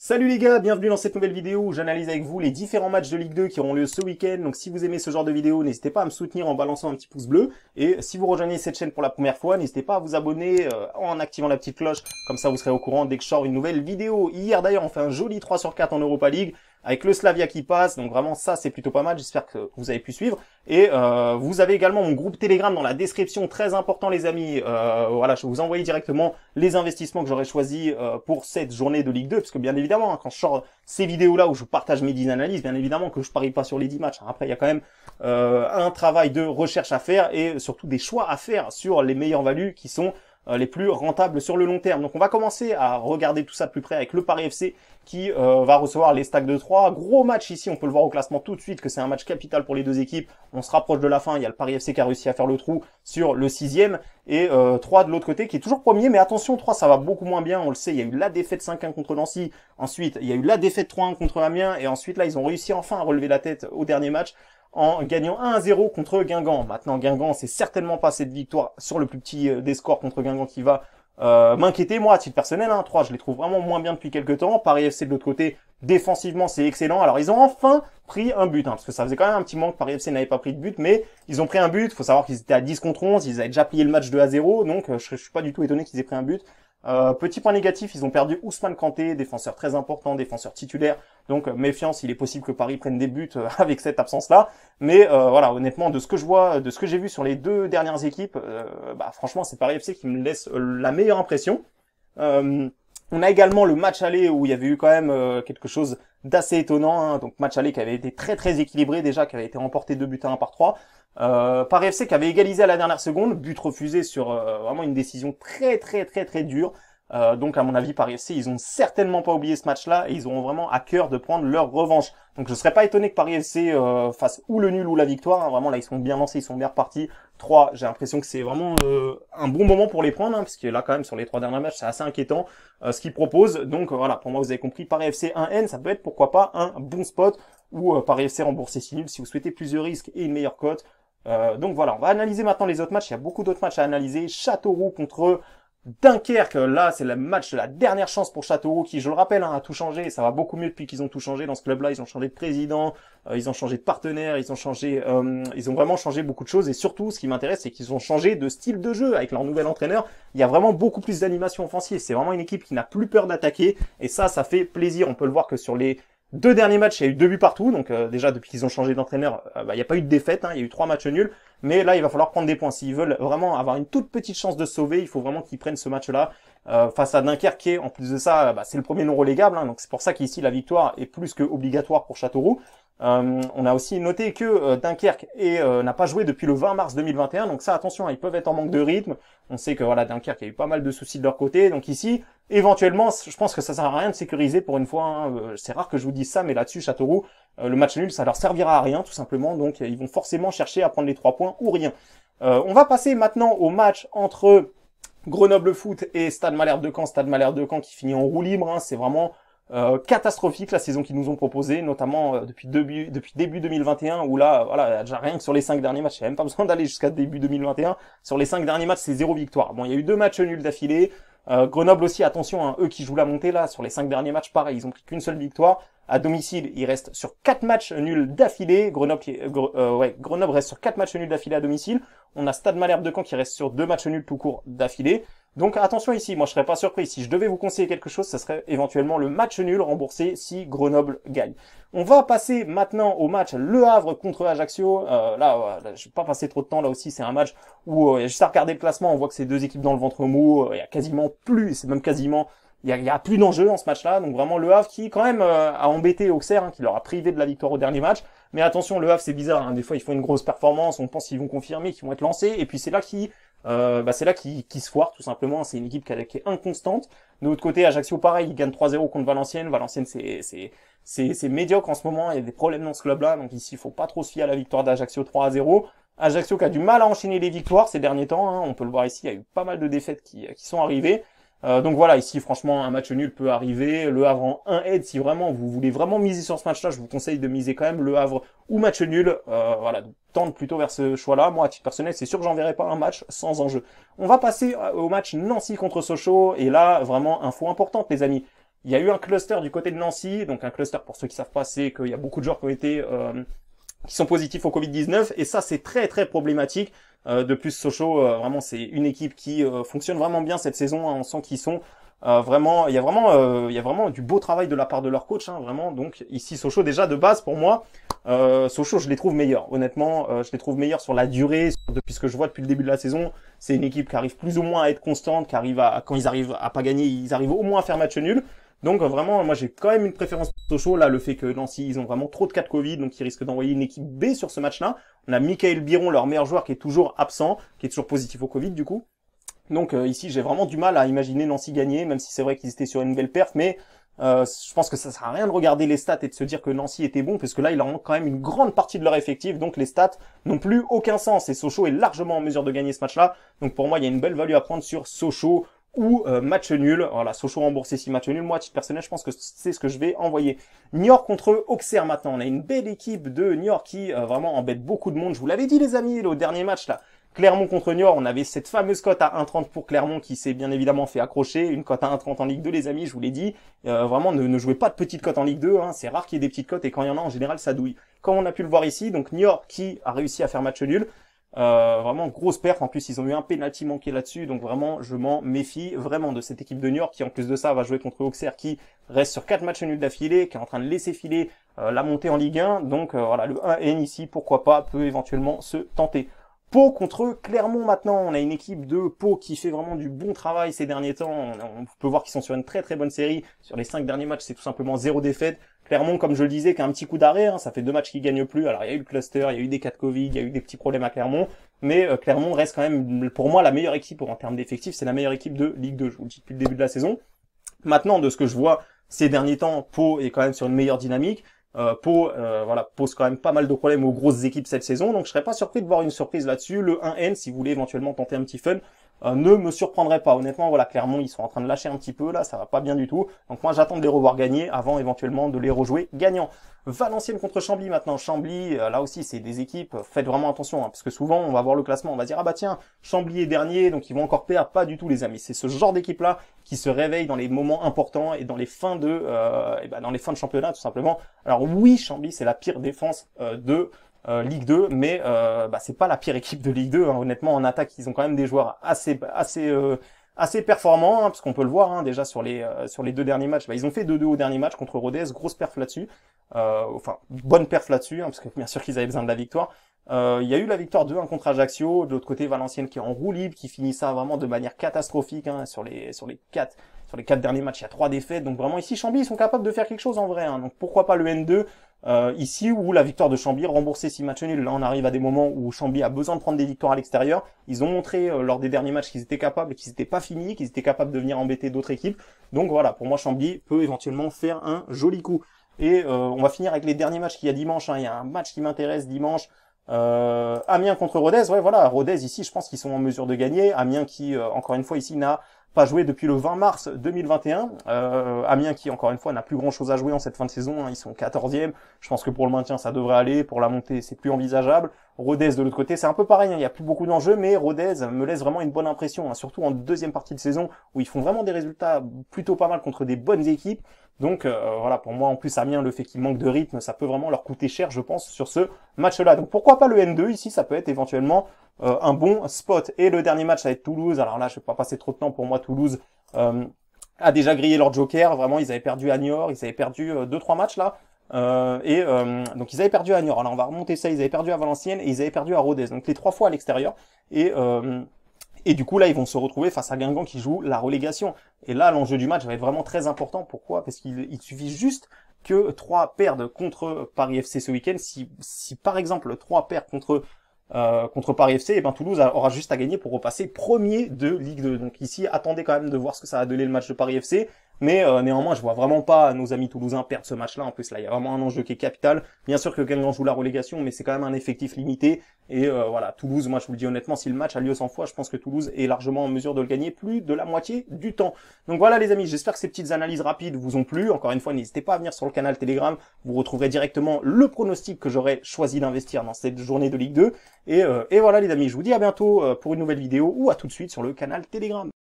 Salut les gars, bienvenue dans cette nouvelle vidéo où j'analyse avec vous les différents matchs de Ligue 2 qui auront lieu ce week-end. Donc si vous aimez ce genre de vidéo, n'hésitez pas à me soutenir en balançant un petit pouce bleu. Et si vous rejoignez cette chaîne pour la première fois, n'hésitez pas à vous abonner en activant la petite cloche. Comme ça vous serez au courant dès que je sors une nouvelle vidéo. Hier d'ailleurs on fait un joli 3 sur 4 en Europa League avec le Slavia qui passe. Donc vraiment ça c'est plutôt pas mal, j'espère que vous avez pu suivre. Et vous avez également mon groupe Telegram dans la description, très important les amis. Voilà, je vais vous envoyer directement les investissements que j'aurais choisis pour cette journée de Ligue 2. Parce que bien évidemment, hein, quand je sors ces vidéos-là où je partage mes 10 analyses, bien évidemment que je parie pas sur les 10 matchs. Après, il y a quand même un travail de recherche à faire et surtout des choix à faire sur les meilleures values qui sont les plus rentables sur le long terme. Donc on va commencer à regarder tout ça de plus près avec le Paris FC qui va recevoir les Stacks de 3. Gros match ici, on peut le voir au classement tout de suite que c'est un match capital pour les deux équipes. On se rapproche de la fin, il y a le Paris FC qui a réussi à faire le trou sur le 6e et 3 de l'autre côté qui est toujours premier, mais attention, 3 ça va beaucoup moins bien, on le sait, il y a eu la défaite 5-1 contre Nancy, ensuite il y a eu la défaite 3-1 contre Amiens et ensuite là ils ont réussi enfin à relever la tête au dernier match en gagnant 1-0 contre Guingamp. Maintenant, Guingamp, c'est certainement pas cette victoire sur le plus petit des scores contre Guingamp qui va m'inquiéter. Moi, à titre personnel, 3, je les trouve vraiment moins bien depuis quelques temps. Paris FC de l'autre côté, défensivement, c'est excellent. Alors, ils ont enfin pris un but, parce que ça faisait quand même un petit moment que Paris FC n'avait pas pris de but, mais ils ont pris un but. Il faut savoir qu'ils étaient à 10 contre 11, ils avaient déjà plié le match 2-0, donc je suis pas du tout étonné qu'ils aient pris un but. Petit point négatif, ils ont perdu Ousmane Kanté, défenseur très important, défenseur titulaire. Donc méfiance, il est possible que Paris prenne des buts avec cette absence-là. Mais voilà, honnêtement, de ce que je vois, de ce que j'ai vu sur les deux dernières équipes, franchement, c'est Paris FC qui me laisse la meilleure impression. On a également le match aller où il y avait eu quand même quelque chose d'assez étonnant. Donc match aller qui avait été très très équilibré déjà, qui avait été remporté 2-1 par 3. Paris FC qui avait égalisé à la dernière seconde, but refusé sur vraiment une décision très dure. Donc à mon avis Paris FC ils ont certainement pas oublié ce match-là et ils auront vraiment à cœur de prendre leur revanche. Donc je serais pas étonné que Paris FC fasse ou le nul ou la victoire. Vraiment là ils sont bien lancés, ils sont bien repartis. 3, j'ai l'impression que c'est vraiment un bon moment pour les prendre, parce que là quand même sur les 3 derniers matchs c'est assez inquiétant ce qu'ils proposent. Donc voilà, pour moi vous avez compris, Paris FC 1N, ça peut être pourquoi pas un bon spot ou Paris FC remboursé 6 nuls si vous souhaitez plus de risques et une meilleure cote. Donc voilà, on va analyser maintenant les autres matchs. Il y a beaucoup d'autres matchs à analyser. Châteauroux contre Dunkerque, là c'est le match de la dernière chance pour Châteauroux qui, je le rappelle, a tout changé. Ça va beaucoup mieux depuis qu'ils ont tout changé dans ce club-là. Ils ont changé de président, ils ont changé de partenaire, ils ont vraiment changé beaucoup de choses. Et surtout, ce qui m'intéresse, c'est qu'ils ont changé de style de jeu avec leur nouvel entraîneur. Il y a vraiment beaucoup plus d'animation offensive. C'est vraiment une équipe qui n'a plus peur d'attaquer. Et ça fait plaisir. On peut le voir que sur les 2 derniers matchs, il y a eu 2 buts partout. Donc déjà, depuis qu'ils ont changé d'entraîneur, il n'y a pas eu de défaite. Il y a eu 3 matchs nuls. Mais là, il va falloir prendre des points. S'ils veulent vraiment avoir une toute petite chance de se sauver, il faut vraiment qu'ils prennent ce match-là face à Dunkerque qui est, en plus de ça, c'est le premier non relégable. Donc c'est pour ça qu'ici, la victoire est plus que obligatoire pour Châteauroux. On a aussi noté que Dunkerque n'a pas joué depuis le 20 mars 2021. Donc ça, attention, ils peuvent être en manque de rythme. On sait que voilà, Dunkerque a eu pas mal de soucis de leur côté. Donc ici, éventuellement, je pense que ça sert à rien de sécuriser pour une fois. C'est rare que je vous dise ça, mais là-dessus, Châteauroux, le match nul, ça leur servira à rien, tout simplement. Donc ils vont forcément chercher à prendre les 3 points ou rien. On va passer maintenant au match entre Grenoble Foot et Stade Malherbe de Caen. Stade Malherbe de Caen qui finit en roue libre. C'est vraiment catastrophique la saison qu'ils nous ont proposée, notamment depuis début 2021 où là voilà, déjà rien que sur les 5 derniers matchs, il n'y a même pas besoin d'aller jusqu'à début 2021, sur les 5 derniers matchs c'est 0 victoire. Bon, il y a eu 2 matchs nuls d'affilée. Grenoble aussi, attention, eux qui jouent la montée là, sur les 5 derniers matchs pareil, ils ont pris qu'une seule victoire. À domicile, ils restent sur 4 matchs nuls d'affilée. Grenoble reste sur 4 matchs nuls d'affilée à domicile. On a Stade Malherbe de Caen qui reste sur 2 matchs nuls tout court d'affilée. Donc attention ici, moi je serais pas surpris. Si je devais vous conseiller quelque chose, ça serait éventuellement le match nul remboursé si Grenoble gagne. On va passer maintenant au match Le Havre contre Ajaccio. Là, je vais pas passer trop de temps. Là aussi, c'est un match où juste à regarder le classement, on voit que c'est 2 équipes dans le ventre mou. Il y a quasiment plus, c'est même quasiment... Il y a plus d'enjeu dans ce match-là, donc vraiment Le Havre qui quand même a embêté Auxerre, qui leur a privé de la victoire au dernier match. Mais attention, Le Havre c'est bizarre, des fois ils font une grosse performance, on pense qu'ils vont confirmer, qu'ils vont être lancés, et puis c'est là qu'ils se foirent tout simplement. C'est une équipe qui est inconstante. De l'autre côté, Ajaccio pareil, ils gagnent 3-0 contre Valenciennes. Valenciennes c'est médiocre en ce moment, il y a des problèmes dans ce club-là, donc ici il faut pas trop se fier à la victoire d'Ajaccio 3-0. Ajaccio qui a du mal à enchaîner les victoires ces derniers temps, on peut le voir ici, il y a eu pas mal de défaites qui sont arrivées. Donc voilà, ici franchement un match nul peut arriver. Le Havre en 1-aide, si vraiment vous voulez vraiment miser sur ce match-là, je vous conseille de miser quand même Le Havre ou match nul. Voilà, donc tente plutôt vers ce choix-là. Moi à titre personnel, c'est sûr que j'enverrai pas un match sans enjeu. On va passer au match Nancy contre Sochaux, et là vraiment info importante les amis. Il y a eu un cluster du côté de Nancy, donc un cluster, pour ceux qui savent pas, c'est qu'il y a beaucoup de joueurs qui ont été qui sont positifs au Covid-19, et ça c'est très très problématique. De plus, Sochaux, vraiment c'est une équipe qui fonctionne vraiment bien cette saison, hein. On sent qu'ils sont vraiment, il y a vraiment du beau travail de la part de leur coach, hein, vraiment. Donc ici Sochaux, déjà de base pour moi, Sochaux je les trouve meilleurs. Honnêtement, je les trouve meilleurs sur la durée, depuis ce que je vois depuis le début de la saison. C'est une équipe qui arrive plus ou moins à être constante, qui arrive à, quand ils arrivent à pas gagner, ils arrivent au moins à faire match nul. Donc vraiment, moi j'ai quand même une préférence pour Sochaux. Là, le fait que Nancy, ils ont vraiment trop de cas de Covid, donc ils risquent d'envoyer une équipe B sur ce match-là. On a Michael Biron, leur meilleur joueur, qui est toujours absent, qui est toujours positif au Covid du coup. Donc ici, j'ai vraiment du mal à imaginer Nancy gagner, même si c'est vrai qu'ils étaient sur une belle perf, mais je pense que ça sert à rien de regarder les stats et de se dire que Nancy était bon, parce que là, il leur manque quand même une grande partie de leur effectif, donc les stats n'ont plus aucun sens, et Sochaux est largement en mesure de gagner ce match-là. Donc pour moi, il y a une belle value à prendre sur Sochaux ou match nul. Voilà, Sochaux remboursé 6 matchs nuls. Moi, à titre personnel, je pense que c'est ce que je vais envoyer. Niort contre Auxerre maintenant. On a une belle équipe de Niort qui vraiment embête beaucoup de monde. Je vous l'avais dit les amis, au dernier match là. Clermont contre Niort, on avait cette fameuse cote à 1,30 pour Clermont qui s'est bien évidemment fait accrocher. Une cote à 1,30 en Ligue 2 les amis, je vous l'ai dit. Vraiment, ne jouez pas de petites cotes en Ligue 2. Hein. C'est rare qu'il y ait des petites cotes et quand il y en a, en général, ça douille. Comme on a pu le voir ici, donc Niort qui a réussi à faire match nul. Vraiment grosse perf, en plus ils ont eu un penalty manqué là-dessus, donc vraiment je m'en méfie vraiment de cette équipe de Niort qui en plus de ça va jouer contre Auxerre qui reste sur 4 matchs nuls d'affilée, qui est en train de laisser filer la montée en Ligue 1, donc voilà, le 1N ici, pourquoi pas, peut éventuellement se tenter. Pau contre Clermont maintenant, on a une équipe de Pau qui fait vraiment du bon travail ces derniers temps, on peut voir qu'ils sont sur une très très bonne série, sur les 5 derniers matchs c'est tout simplement 0 défaite. Clermont, comme je le disais, qui a un petit coup d'arrêt, hein, ça fait 2 matchs qu'ils gagnent plus. Alors il y a eu le cluster, il y a eu des cas de Covid, il y a eu des petits problèmes à Clermont, mais Clermont reste quand même, pour moi, la meilleure équipe en termes d'effectifs, c'est la meilleure équipe de Ligue 2, je vous le dis depuis le début de la saison. Maintenant, de ce que je vois ces derniers temps, Pau est quand même sur une meilleure dynamique. Pau, voilà, pose quand même pas mal de problèmes aux grosses équipes cette saison, donc je serais pas surpris de voir une surprise là-dessus. Le 1N, si vous voulez éventuellement tenter un petit fun, ne me surprendrait pas. Honnêtement, voilà, Clermont, ils sont en train de lâcher un petit peu, là, ça va pas bien du tout. Donc moi, j'attends de les revoir gagner avant éventuellement de les rejouer gagnants. Valenciennes contre Chambly maintenant. Chambly, là aussi, c'est des équipes, faites vraiment attention, hein, parce que souvent, on va voir le classement, on va dire, ah bah tiens, Chambly est dernier, donc ils vont encore perdre. Pas du tout, les amis. C'est ce genre d'équipe-là qui se réveille dans les moments importants et dans les fins de, dans les fins de championnat, tout simplement. Alors oui, Chambly, c'est la pire défense de Ligue 2, mais c'est pas la pire équipe de Ligue 2, hein. Honnêtement, en attaque, ils ont quand même des joueurs assez performants, hein, parce qu'on peut le voir, hein, déjà sur les 2 derniers matchs. Ils ont fait 2-2 au dernier match contre Rodez, grosse perf là-dessus, bonne perf là-dessus, hein, parce que bien sûr qu'ils avaient besoin de la victoire. Il y a eu la victoire 2-1 contre Ajaccio, de l'autre côté Valenciennes qui est en roue libre, qui finit ça vraiment de manière catastrophique, hein, sur les 4 derniers matchs, il y a 3 défaites, donc vraiment ici Chambly ils sont capables de faire quelque chose en vrai, hein, donc pourquoi pas le N2 ici, où la victoire de Chambly remboursée 6 matchs nuls. Là on arrive à des moments où Chambly a besoin de prendre des victoires à l'extérieur. Ils ont montré lors des derniers matchs qu'ils étaient capables, qu'ils n'étaient pas finis, qu'ils étaient capables de venir embêter d'autres équipes, donc voilà, pour moi Chambly peut éventuellement faire un joli coup. Et on va finir avec les derniers matchs qu'il y a dimanche, hein. Il y a un match qui m'intéresse dimanche, Amiens contre Rodez. Ouais voilà, Rodez ici je pense qu'ils sont en mesure de gagner. Amiens qui encore une fois ici n'a pas joué depuis le 20 mars 2021. Amiens qui encore une fois n'a plus grand chose à jouer en cette fin de saison, hein. Ils sont 14e. Je pense que pour le maintien ça devrait aller, pour la montée c'est plus envisageable. Rodez de l'autre côté c'est un peu pareil, hein. Il y a plus beaucoup d'enjeux, mais Rodez me laisse vraiment une bonne impression, hein. Surtout en deuxième partie de saison où ils font vraiment des résultats plutôt pas mal contre des bonnes équipes. Donc voilà, pour moi en plus Amiens, le fait qu'il manque de rythme, ça peut vraiment leur coûter cher je pense sur ce match-là. Donc pourquoi pas le N2 ici, ça peut être éventuellement un bon spot. Et le dernier match ça va être Toulouse. Alors là je vais pas passer trop de temps, pour moi Toulouse a déjà grillé leur joker, vraiment ils avaient perdu à Niort, ils avaient perdu 2-3 matchs là. Donc ils avaient perdu à Niort, alors on va remonter ça, ils avaient perdu à Valenciennes et ils avaient perdu à Rodez, donc les 3 fois à l'extérieur. Et du coup là ils vont se retrouver face à Guingamp qui joue la relégation. Et là l'enjeu du match va être vraiment très important. Pourquoi? Parce qu'il suffit juste que 3 perdent contre Paris FC ce week-end. Si par exemple 3 perdent contre Paris FC, et ben Toulouse aura juste à gagner pour repasser premier de Ligue 2. Donc ici, attendez quand même de voir ce que ça va donner le match de Paris FC. Mais néanmoins, je vois vraiment pas nos amis toulousains perdre ce match-là. En plus, là, il y a vraiment un enjeu qui est capital. Bien sûr que Guingamp joue la relégation, mais c'est quand même un effectif limité. Et voilà, Toulouse, moi je vous le dis honnêtement, si le match a lieu 100 fois, je pense que Toulouse est largement en mesure de le gagner plus de la moitié du temps. Donc voilà les amis, j'espère que ces petites analyses rapides vous ont plu. Encore une fois, n'hésitez pas à venir sur le canal Telegram. Vous retrouverez directement le pronostic que j'aurais choisi d'investir dans cette journée de Ligue 2. Et voilà les amis, je vous dis à bientôt pour une nouvelle vidéo ou à tout de suite sur le canal Telegram.